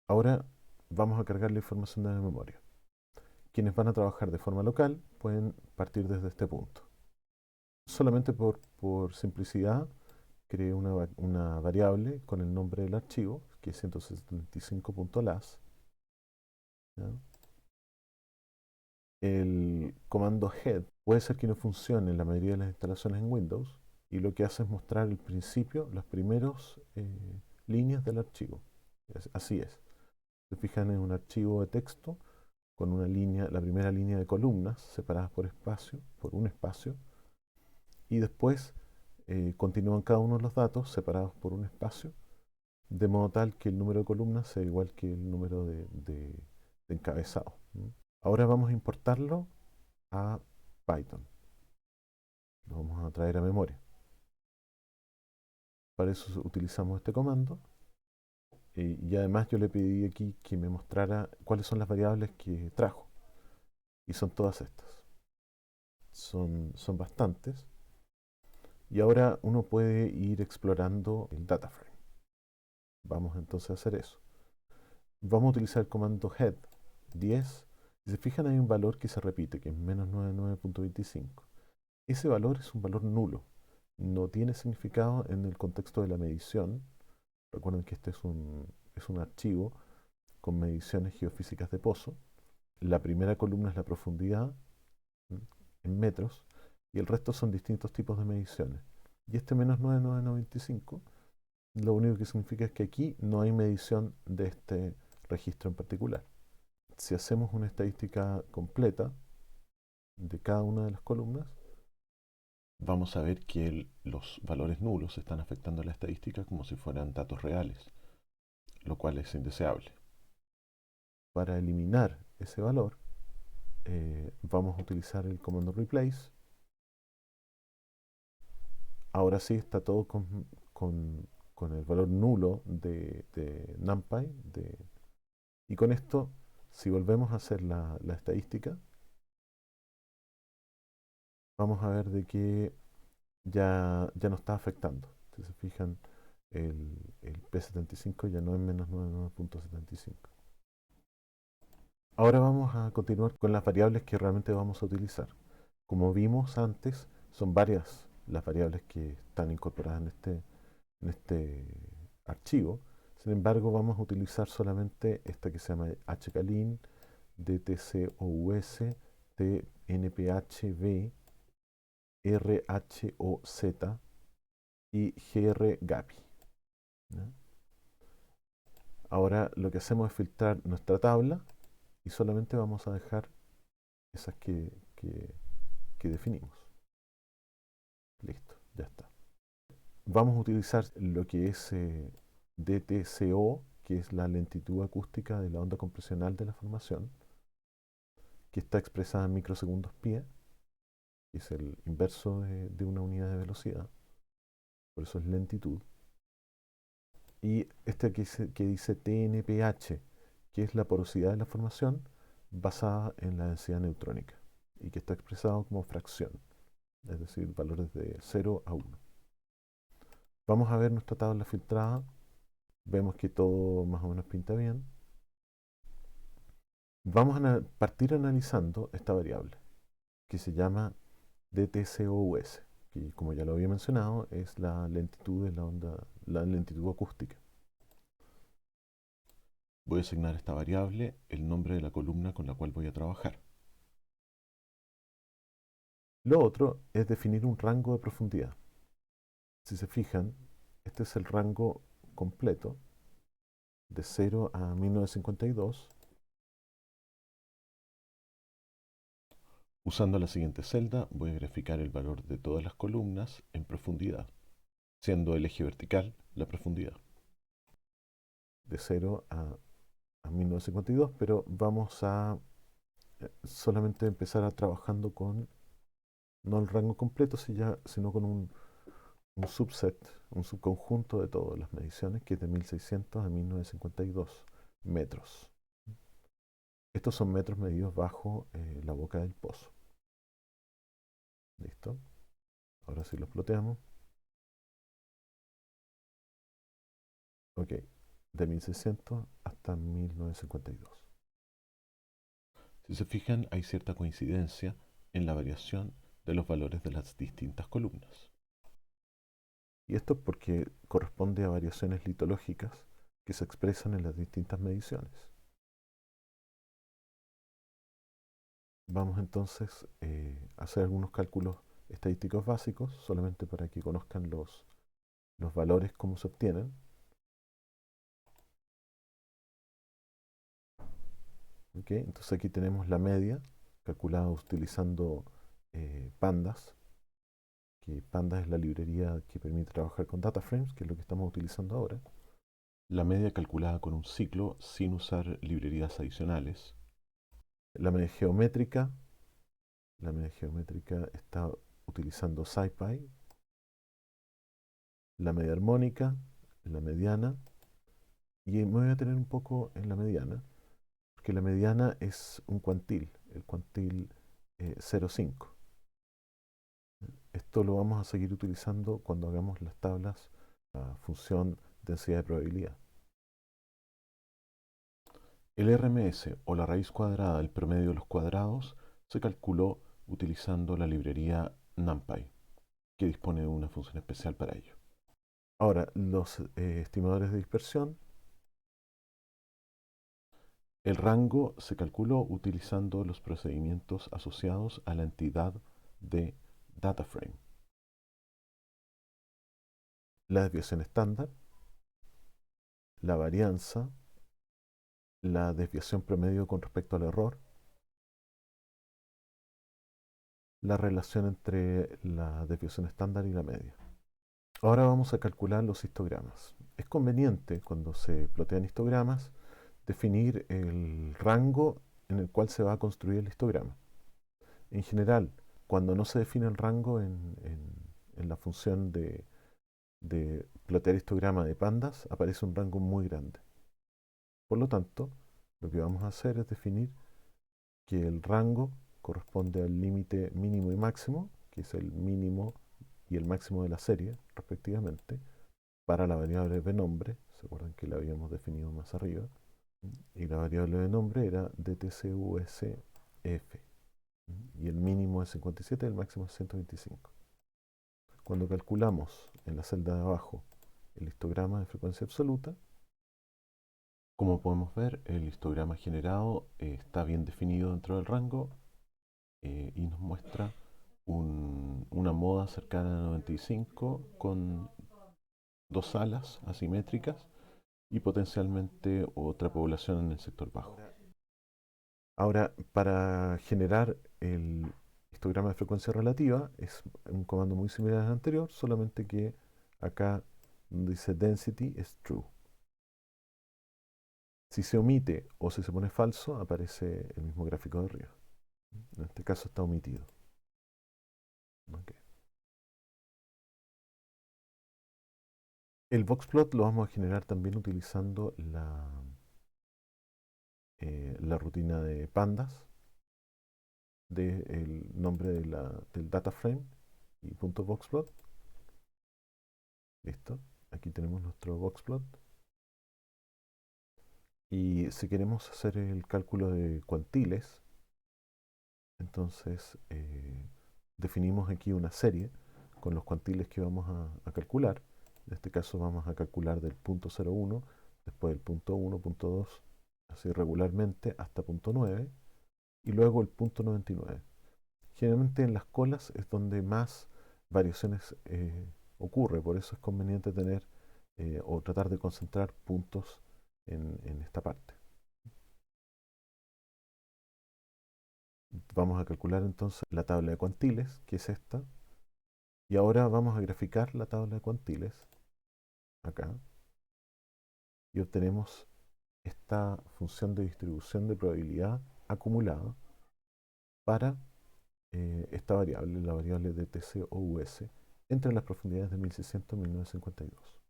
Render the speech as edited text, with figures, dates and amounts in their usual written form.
Ahora vamos a cargar la información de la memoria. Quienes van a trabajar de forma local pueden partir desde este punto. Solamente por simplicidad, creé una variable con el nombre del archivo, que es 175.las. ¿Ya? El comando head puede ser que no funcione en la mayoría de las instalaciones en Windows, y lo que hace es mostrar el principio, las primeras líneas del archivo. Así es. Se fijan en un archivo de texto con una línea, la primera línea de columnas separadas por espacio, por un espacio, y después continúan cada uno de los datos separados por un espacio, de modo tal que el número de columnas sea igual que el número de encabezado. Ahora vamos a importarlo a Python. Lo vamos a traer a memoria. Para eso utilizamos este comando. Y además yo le pedí aquí que me mostrara cuáles son las variables que trajo. Y son todas estas. Son bastantes. Y ahora uno puede ir explorando el data frame. Vamos entonces a hacer eso. Vamos a utilizar el comando head 10. Si se fijan hay un valor que se repite, que es menos 99.25. Ese valor es un valor nulo. No tiene significado en el contexto de la medición. Recuerden que este es un archivo con mediciones geofísicas de pozo. La primera columna es la profundidad en metros y el resto son distintos tipos de mediciones. Y este menos 99925 lo único que significa es que aquí no hay medición de este registro en particular. Si hacemos una estadística completa de cada una de las columnas, vamos a ver que los valores nulos están afectando la estadística como si fueran datos reales, lo cual es indeseable. Para eliminar ese valor, vamos a utilizar el comando replace. Ahora sí está todo con el valor nulo de NumPy. Y con esto, si volvemos a hacer la estadística, vamos a ver de que ya no está afectando. Si se fijan, el P75 ya no es menos 99.75. Ahora vamos a continuar con las variables que realmente vamos a utilizar. Como vimos antes, son varias las variables que están incorporadas en este archivo. Sin embargo, vamos a utilizar solamente esta que se llama hcalin, dtcous, tnphb, rhoz y grgapi. ¿Ya? Ahora lo que hacemos es filtrar nuestra tabla y solamente vamos a dejar esas que definimos. Listo, ya está. Vamos a utilizar lo que es DTCO, que es la lentitud acústica de la onda compresional de la formación, que está expresada en microsegundos pie, que es el inverso de una unidad de velocidad, por eso es lentitud. Y este que dice TNPH, que es la porosidad de la formación basada en la densidad neutrónica y que está expresado como fracción, es decir, valores de 0 a 1. Vamos a ver nuestra tabla filtrada, vemos que todo más o menos pinta bien. Vamos a partir analizando esta variable que se llama DTCOUS, que como ya lo había mencionado es la lentitud de la onda, la lentitud acústica. Voy a asignar a esta variable el nombre de la columna con la cual voy a trabajar. Lo otro es definir un rango de profundidad. Si se fijan, este es el rango completo de 0 a 1952, usando la siguiente celda voy a graficar el valor de todas las columnas en profundidad, siendo el eje vertical la profundidad. De 0 a 1952, pero vamos a solamente empezar a trabajando con, no el rango completo, sino con un subset, un subconjunto de todas las mediciones, que es de 1600 a 1952 metros. Estos son metros medidos bajo la boca del pozo. ¿Listo? Ahora sí los ploteamos. Ok, de 1600 hasta hasta 1952. Si se fijan, hay cierta coincidencia en la variación de los valores de las distintas columnas. Y esto es porque corresponde a variaciones litológicas que se expresan en las distintas mediciones. Vamos entonces a hacer algunos cálculos estadísticos básicos, solamente para que conozcan los valores, cómo se obtienen. ¿Okay? Entonces aquí tenemos la media, calculada utilizando Pandas, que Pandas es la librería que permite trabajar con data frames, que es lo que estamos utilizando ahora. La media calculada con un ciclo sin usar librerías adicionales. La media geométrica está utilizando SciPy. La media armónica, la mediana, y me voy a tener un poco en la mediana, porque la mediana es un cuantil, el cuantil 0,5. Esto lo vamos a seguir utilizando cuando hagamos las tablas, la función densidad de probabilidad. El RMS o la raíz cuadrada del promedio de los cuadrados se calculó utilizando la librería NumPy, que dispone de una función especial para ello. Ahora, los estimadores de dispersión. El rango se calculó utilizando los procedimientos asociados a la entidad de DataFrame. La desviación estándar, la varianza, la desviación promedio con respecto al error, la relación entre la desviación estándar y la media. Ahora vamos a calcular los histogramas. Es conveniente, cuando se plotean histogramas, definir el rango en el cual se va a construir el histograma. En general, cuando no se define el rango en la función de plotear histograma de pandas, aparece un rango muy grande. Por lo tanto, lo que vamos a hacer es definir que el rango corresponde al límite mínimo y máximo, que es el mínimo y el máximo de la serie, respectivamente, para la variable de nombre. ¿Se acuerdan que la habíamos definido más arriba? Y la variable de nombre era DTCUSF. Y el mínimo es 57 y el máximo es 125. Cuando calculamos en la celda de abajo el histograma de frecuencia absoluta, como podemos ver, el histograma generado está bien definido dentro del rango y nos muestra una moda cercana a 95 con dos alas asimétricas y potencialmente otra población en el sector bajo. Ahora, para generar el histograma de frecuencia relativa es un comando muy similar al anterior, solamente que acá donde dice density es true. Si se omite o si se pone falso, aparece el mismo gráfico de arriba. En este caso está omitido. Okay. El boxplot lo vamos a generar también utilizando la rutina de pandas, del nombre del data frame y punto boxplot. Listo. Aquí tenemos nuestro boxplot. Y si queremos hacer el cálculo de cuantiles, entonces definimos aquí una serie con los cuantiles que vamos a calcular. En este caso vamos a calcular del punto 0,1, después del punto 1, punto 2, así regularmente hasta punto 9, y luego el punto 99. Generalmente en las colas es donde más variaciones ocurre, por eso es conveniente tener o tratar de concentrar puntos en esta parte. Vamos a calcular entonces la tabla de cuantiles, que es esta, y ahora vamos a graficar la tabla de cuantiles acá y obtenemos esta función de distribución de probabilidad acumulada para esta variable, la variable de TCOUS, entre las profundidades de 1600 y 1952.